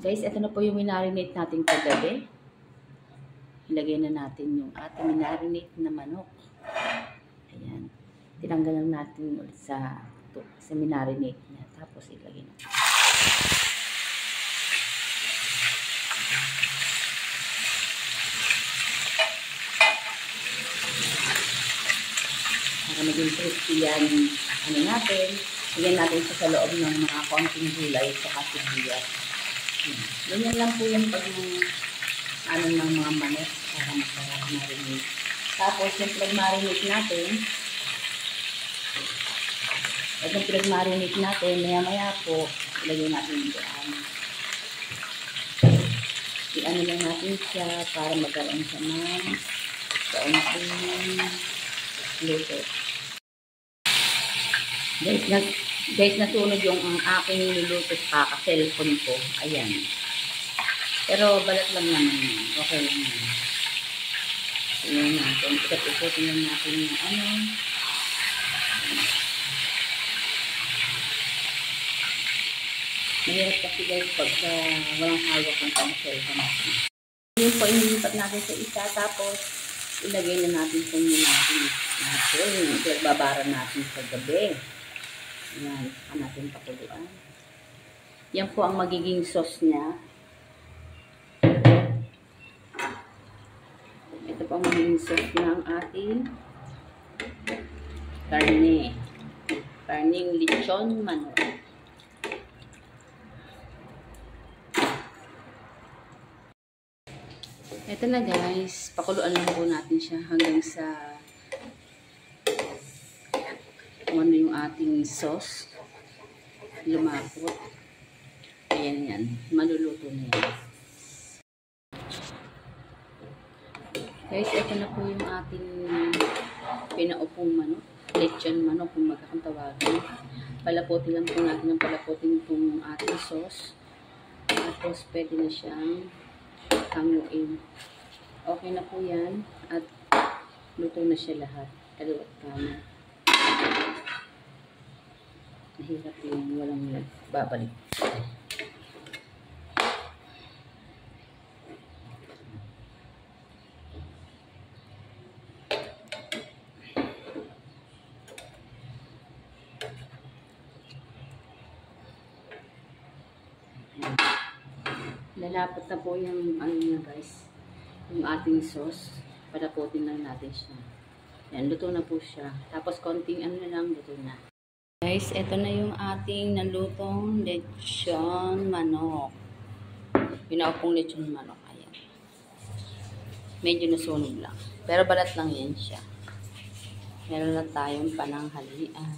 Guys, ito na po yung minarinate natin kagabi. Ilagay na natin yung ating minarinate na manok. Ayan. Tinanggal lang natin ulit sa minarinate niya. Tapos ilagay natin. Para maging crispy yan, ano natin. Lagyan natin sa loob ng mga konting gulay sa sibuyas. Ganyan lang po yung pag ano ng mga manok para masarap marinate. Tapos yung pinag-marinate natin, maya-maya po, ilagay natin dyan. I-ano lang natin siya para magkaroon siya ng kaunting luto. Guys, nasunog yung aking niluluto sa cellphone ko. Ayan. Pero balat lang naman yan. Okay lang yan. Tingnan natin. Ikot-ikotin lang natin yung ano. Mahirap kasi guys pagka walang hawak ng cellphone natin. Yung po inilipat natin sa isa. Tapos ilagay na natin sa inyo natin. Yung pinagbabara natin sa gabi. Ayan, saka natin pakuluan. Yan po ang magiging sauce niya. Ito po ang magiging sauce ng ating karne. Karning lechon manok. Ito na guys, pakuluan lang po natin siya hanggang sa ano yung ating sauce lumapot. Ayan yan. Maluluto na yan. Guys, ito na po yung ating pinaupong manok. Lechon manok kung magkakatawagan. Palapotin lang po natin ng palapotin itong ating sauce. Tapos pwede na siyang hanguin. Okay na po yan. At luto na siya lahat. Kaliwat kanan. Mahirap yung walang babalik. Lalapot na po yung ano niya guys. Yung ating sauce. Palapotin lang natin siya. Yan, luto na po siya. Tapos konting ano lang, luto na. Guys, ito na yung ating nalutong lechon manok. Pinaupong lechon manok. Ayan. Medyo nasunog lang. Pero balat lang yan siya. Meron na tayong pananghalian.